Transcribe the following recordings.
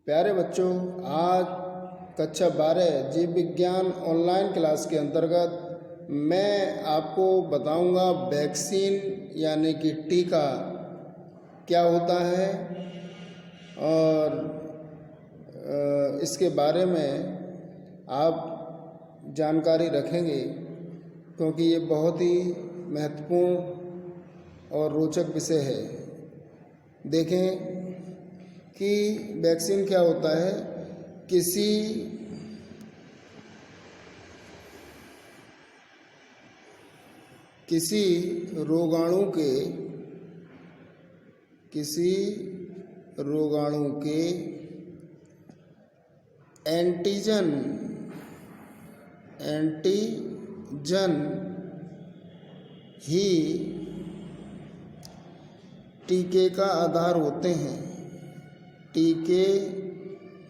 प्यारे बच्चों, आज कक्षा 12 जीव विज्ञान ऑनलाइन क्लास के अंतर्गत मैं आपको बताऊंगा वैक्सीन यानी कि टीका क्या होता है और इसके बारे में आप जानकारी रखेंगे क्योंकि ये बहुत ही महत्वपूर्ण और रोचक विषय है। देखें कि वैक्सीन क्या होता है। किसी रोगाणु के एंटीजन ही टीके का आधार होते हैं। टीके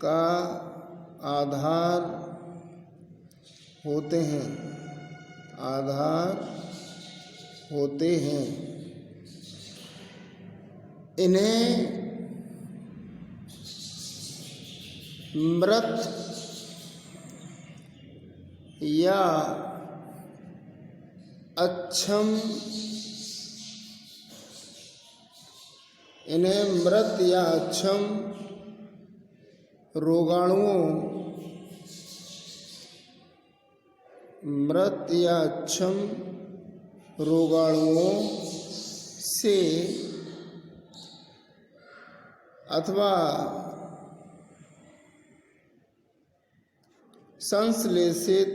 का आधार होते हैं। इन्हें मृत या अक्षम रोगाणुओं से अथवा संश्लेषित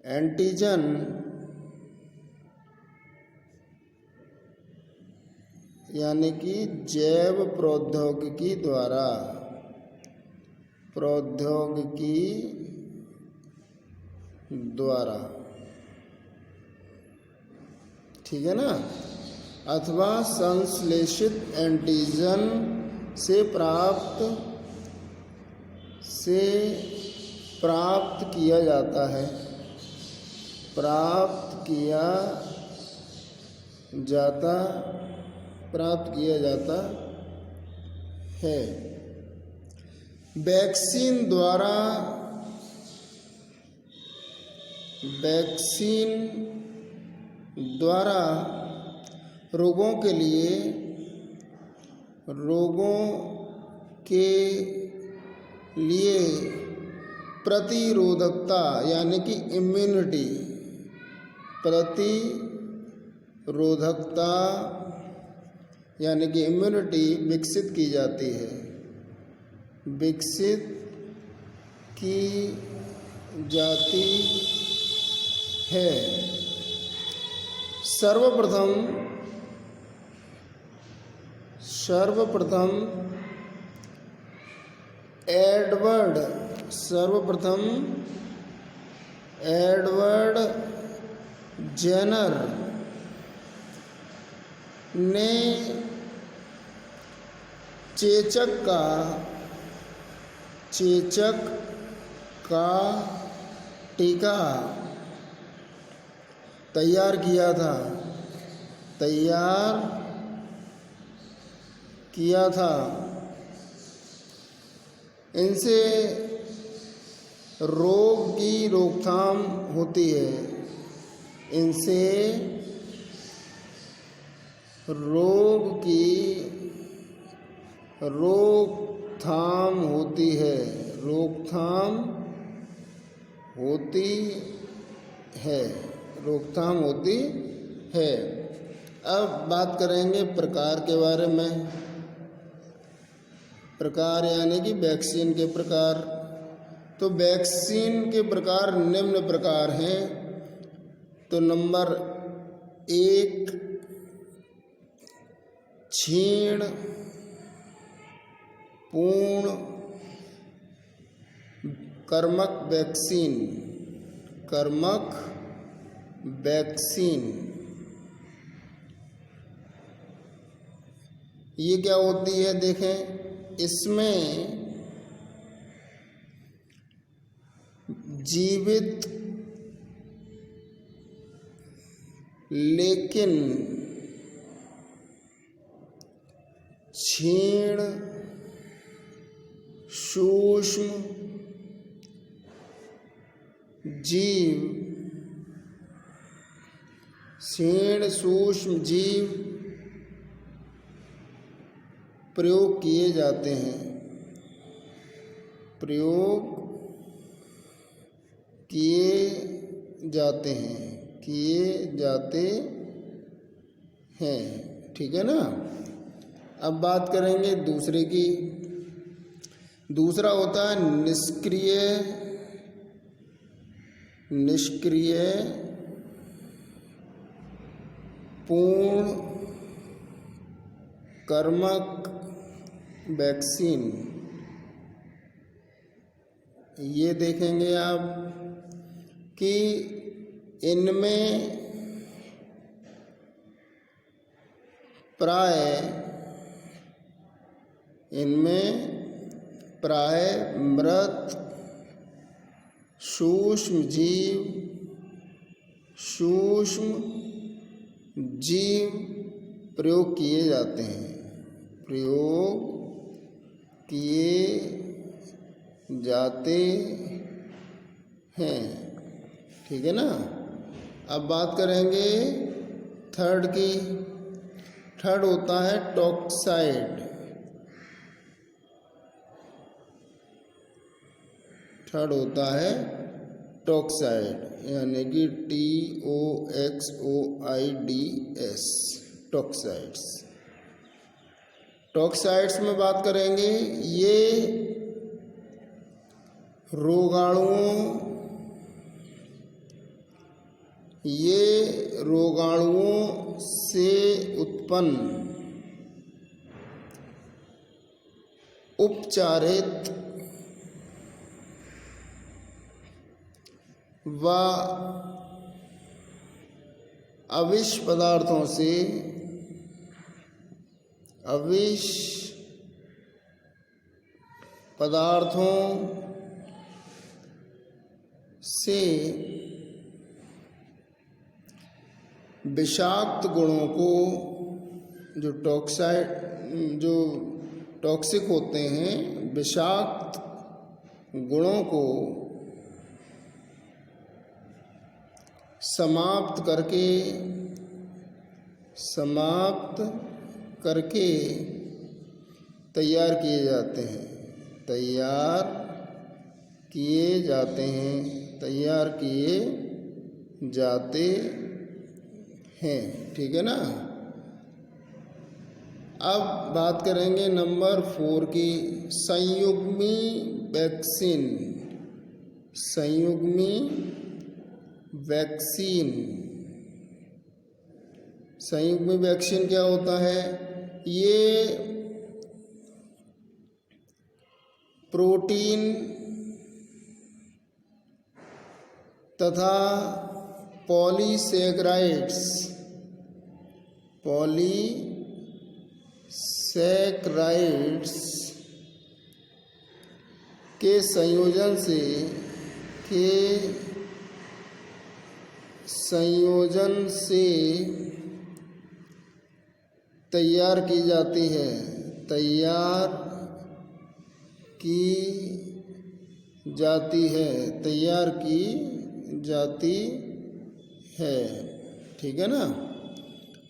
एंटीजन यानी कि जैव प्रौद्योगिकी द्वारा ठीक है ना, अथवा संश्लेषित एंटीजन से प्राप्त किया जाता है। वैक्सीन द्वारा रोगों के लिए प्रतिरोधकता यानी कि इम्यूनिटी विकसित की जाती है। सर्वप्रथम एडवर्ड जेनर ने चेचक का टीका तैयार किया था। इनसे रोग की रोकथाम होती है। रोकथाम होती है। अब बात करेंगे प्रकार के बारे में। प्रकार यानी कि वैक्सीन के प्रकार। तो वैक्सीन के प्रकार निम्न प्रकार हैं। तो नंबर 1 क्षीण पूर्ण कर्मक वैक्सीन। ये क्या होती है? देखें, इसमें जीवित लेकिन क्षीण सूक्ष्म जीव, क्षीण सूक्ष्म जीव प्रयोग किए जाते हैं, प्रयोग किए जाते हैं। ठीक है ना। अब बात करेंगे दूसरे की। दूसरा होता है निष्क्रिय पूर्ण कर्मक वैक्सीन। ये देखेंगे आप कि इनमें प्राय मृत सूक्ष्म जीव प्रयोग किए जाते हैं। ठीक है ना। अब बात करेंगे थर्ड की। थर्ड होता है टॉक्साइड। थर्ड होता है टॉक्साइड, यानी कि TOXOIDS, टॉक्साइड्स। टॉक्साइड्स में बात करेंगे, ये रोगाणुओं से उत्पन्न उपचारित व अविष पदार्थों से विषाक्त गुणों को, जो टॉक्सिक होते हैं, विषाक्त गुणों को समाप्त करके तैयार किए जाते हैं। ठीक है ना। अब बात करेंगे नंबर 4 की, संयुग्मी वैक्सीन क्या होता है? ये प्रोटीन तथा पॉलीसैकराइड्स के संयोजन से तैयार की जाती है। ठीक है ना।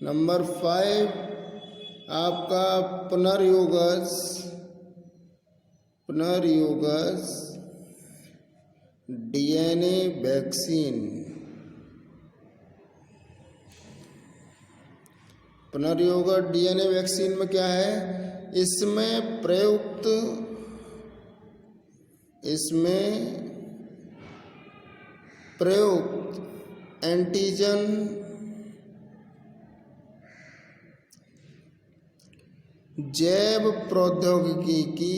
नंबर 5 आपका पुनर्योगस DNA वैक्सीन। पुनर्योगस DNA वैक्सीन में क्या है? इसमें प्रयुक्त एंटीजन जैव प्रौद्योगिकी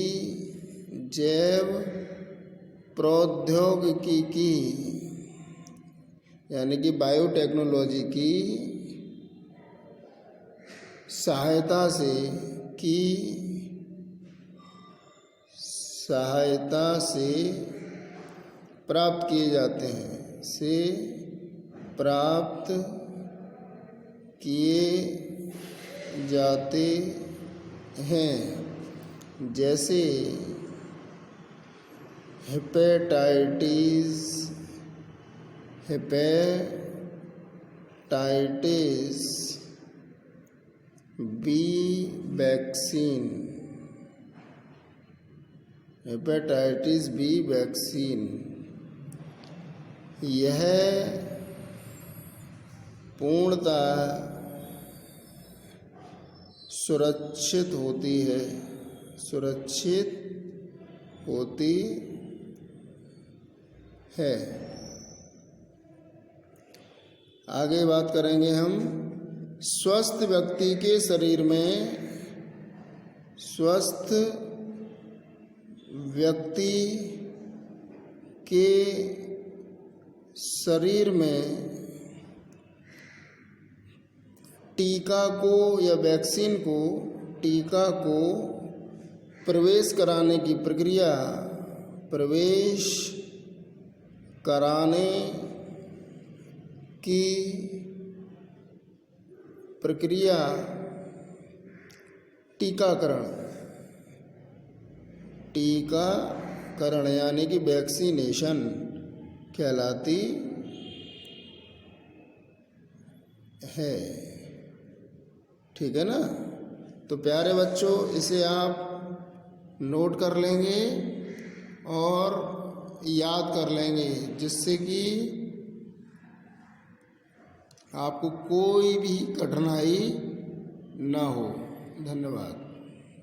यानी कि बायोटेक्नोलॉजी की सहायता से प्राप्त किए जाते हैं, जैसे hepatitis B vaccine, hepatitis B vaccine यह पूर्णतः सुरक्षित होती है। आगे बात करेंगे हम स्वस्थ व्यक्ति के शरीर में टीका को या वैक्सीन को प्रवेश कराने की प्रक्रिया टीकाकरण यानी कि वैक्सीनेशन कहलाती है। ठीक है ना। तो प्यारे बच्चों, इसे आप नोट कर लेंगे और याद कर लेंगे, जिससे कि आपको कोई भी कठिनाई ना हो। धन्यवाद।